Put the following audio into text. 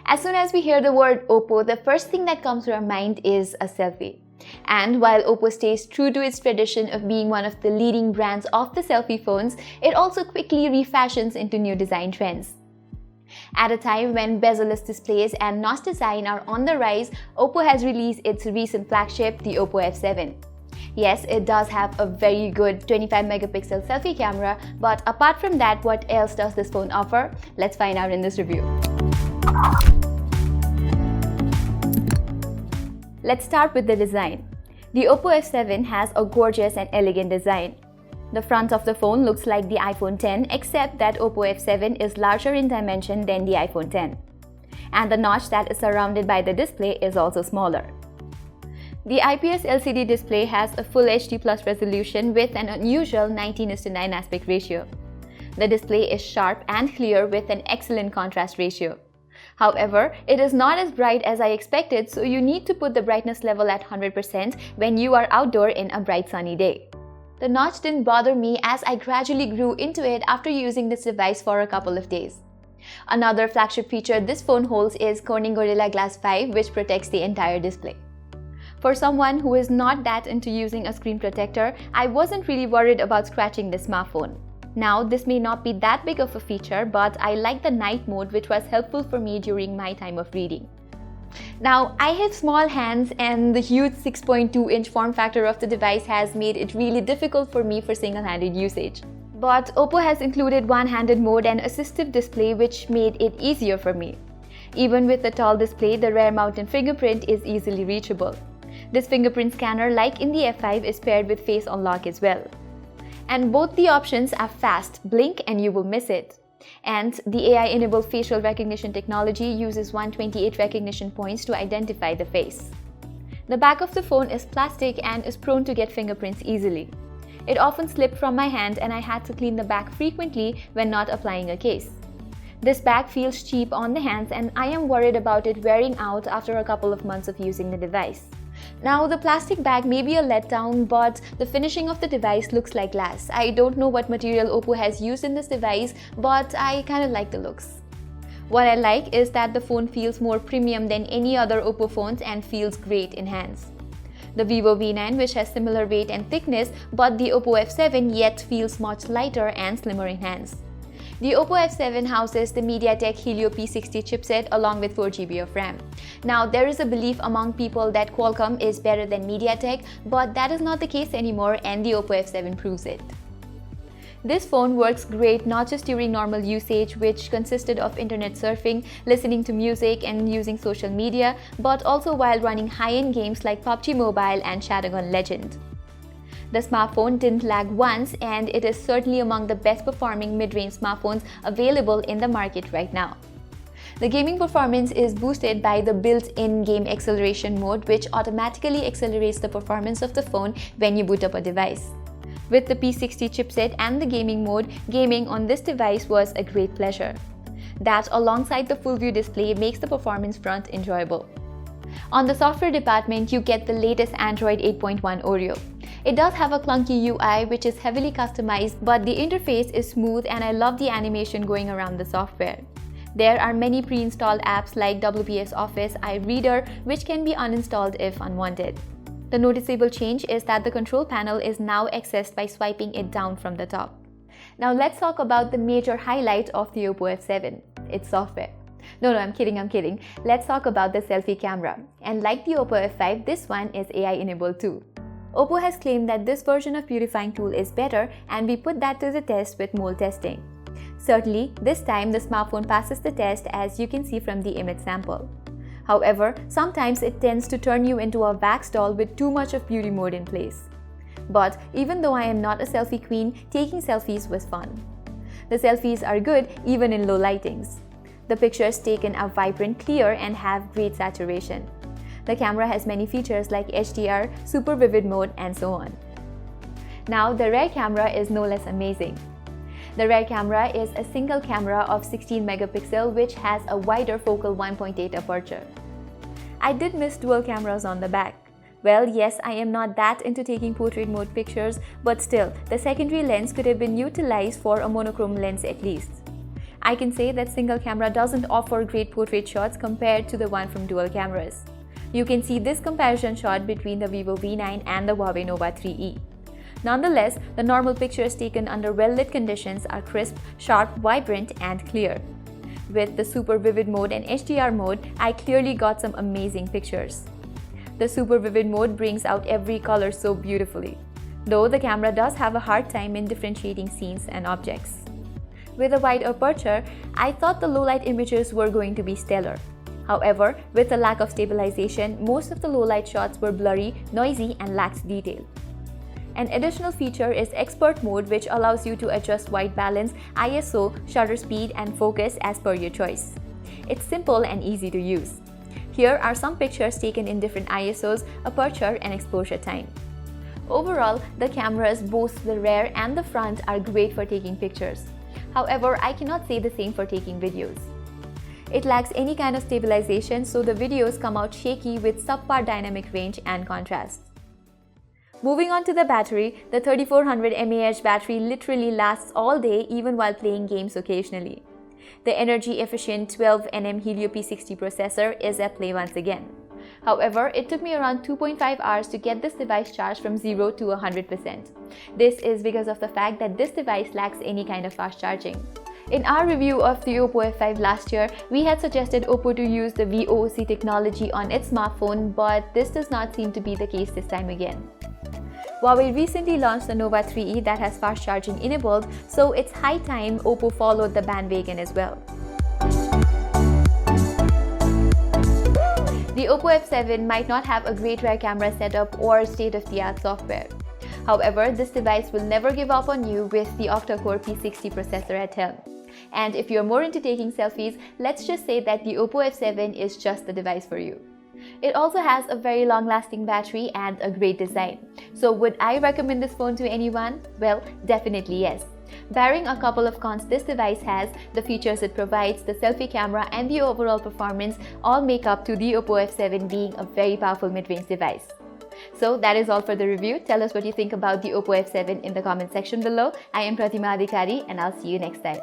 As soon as we hear the word Oppo, the first thing that comes to our mind is a selfie. And while Oppo stays true to its tradition of being one of the leading brands of the selfie phones, it also quickly refashions into new design trends. At a time when bezel-less displays and notch design are on the rise, Oppo has released its recent flagship, the Oppo F7. Yes, it does have a very good 25-megapixel selfie camera, but apart from that, what else does this phone offer? Let's find out in this review. Let's start with the design. The Oppo F7 has a gorgeous and elegant design. The front of the phone looks like the iPhone X, except that Oppo F7 is larger in dimension than the iPhone X. And the notch that is surrounded by the display is also smaller. The IPS LCD display has a full HD Plus resolution with an unusual 19:9 aspect ratio. The display is sharp and clear with an excellent contrast ratio. However, it is not as bright as I expected, so you need to put the brightness level at 100% when you are outdoor in a bright sunny day. The notch didn't bother me as I gradually grew into it after using this device for a couple of days. Another flagship feature this phone holds is Corning Gorilla Glass 5, which protects the entire display. For someone who is not that into using a screen protector, I wasn't really worried about scratching this smartphone. Now, this may not be that big of a feature, but I like the night mode, which was helpful for me during my time of reading. Now, I have small hands and the huge 6.2-inch form factor of the device has made it really difficult for me for single-handed usage. But Oppo has included one-handed mode and assistive display, which made it easier for me. Even with the tall display, the rear mounted fingerprint is easily reachable. This fingerprint scanner, like in the F5, is paired with face unlock as well. And both the options are fast, blink and you will miss it. And the AI-enabled facial recognition technology uses 128 recognition points to identify the face. The back of the phone is plastic and is prone to get fingerprints easily. It often slipped from my hand and I had to clean the back frequently when not applying a case. This bag feels cheap on the hands and I am worried about it wearing out after a couple of months of using the device. Now, the plastic bag may be a letdown, but the finishing of the device looks like glass. I don't know what material Oppo has used in this device, but I kind of like the looks. What I like is that the phone feels more premium than any other Oppo phones and feels great in hands. The Vivo V9, which has similar weight and thickness, but the Oppo F7 yet feels much lighter and slimmer in hands. The Oppo F7 houses the MediaTek Helio P60 chipset along with 4GB of RAM. Now, there is a belief among people that Qualcomm is better than MediaTek, but that is not the case anymore and the Oppo F7 proves it. This phone works great not just during normal usage, which consisted of internet surfing, listening to music and using social media, but also while running high-end games like PUBG Mobile and Shadowgun Legend. The smartphone didn't lag once and it is certainly among the best performing mid-range smartphones available in the market right now. The gaming performance is boosted by the built-in game acceleration mode, which automatically accelerates the performance of the phone when you boot up a device. With the P60 chipset and the gaming mode, gaming on this device was a great pleasure. That, alongside the full-view display, makes the performance front enjoyable. On the software department, you get the latest Android 8.1 Oreo. It does have a clunky UI which is heavily customized, but the interface is smooth and I love the animation going around the software. There are many pre-installed apps like WPS Office, iReader, which can be uninstalled if unwanted. The noticeable change is that the control panel is now accessed by swiping it down from the top. Now let's talk about the major highlight of the Oppo F7, its software. No, I'm kidding. Let's talk about the selfie camera. And like the Oppo F5, this one is AI-enabled too. Oppo has claimed that this version of Purifying Tool is better, and we put that to the test with mole testing. Certainly, this time the smartphone passes the test, as you can see from the image sample. However, sometimes it tends to turn you into a wax doll with too much of beauty mode in place. But even though I am not a selfie queen, taking selfies was fun. The selfies are good even in low lightings. The pictures taken are vibrant, clear, and have great saturation. The camera has many features like HDR, super vivid mode, and so on. Now, the rear camera is no less amazing. The rear camera is a single camera of 16 megapixel which has a wider focal 1.8 aperture. I did miss dual cameras on the back. Well, yes, I am not that into taking portrait mode pictures, but still, the secondary lens could have been utilized for a monochrome lens at least. I can say that single camera doesn't offer great portrait shots compared to the one from dual cameras. You can see this comparison shot between the Vivo V9 and the Huawei Nova 3E. Nonetheless, the normal pictures taken under well-lit conditions are crisp, sharp, vibrant, and clear. With the Super Vivid mode and HDR mode, I clearly got some amazing pictures. The Super Vivid mode brings out every color so beautifully, though the camera does have a hard time in differentiating scenes and objects. With a wide aperture, I thought the low-light images were going to be stellar. However, with a lack of stabilization, most of the low-light shots were blurry, noisy, and lacked detail. An additional feature is Expert mode, which allows you to adjust white balance, ISO, shutter speed, and focus as per your choice. It's simple and easy to use. Here are some pictures taken in different ISOs, aperture, and exposure time. Overall, the cameras, both the rear and the front, are great for taking pictures. However, I cannot say the same for taking videos. It lacks any kind of stabilization, so the videos come out shaky with subpar dynamic range and contrast. Moving on to the battery, the 3400 mAh battery literally lasts all day even while playing games occasionally. The energy-efficient 12 nm Helio P60 processor is at play once again. However, it took me around 2.5 hours to get this device charged from 0 to 100%. This is because of the fact that this device lacks any kind of fast charging. In our review of the Oppo F5 last year, we had suggested Oppo to use the VOOC technology on its smartphone, but this does not seem to be the case this time again. Huawei recently launched the Nova 3E that has fast charging enabled, so it's high time Oppo followed the bandwagon as well. The Oppo F7 might not have a great rear camera setup or state-of-the-art software. However, this device will never give up on you with the octa-core P60 processor at helm. And if you're more into taking selfies, let's just say that the Oppo F7 is just the device for you. It also has a very long-lasting battery and a great design. So would I recommend this phone to anyone? Well, definitely yes. Barring a couple of cons this device has, the features it provides, the selfie camera, and the overall performance all make up to the Oppo F7 being a very powerful mid-range device. So that is all for the review. Tell us what you think about the Oppo F7 in the comment section below. I am Pratima Adhikari and I'll see you next time.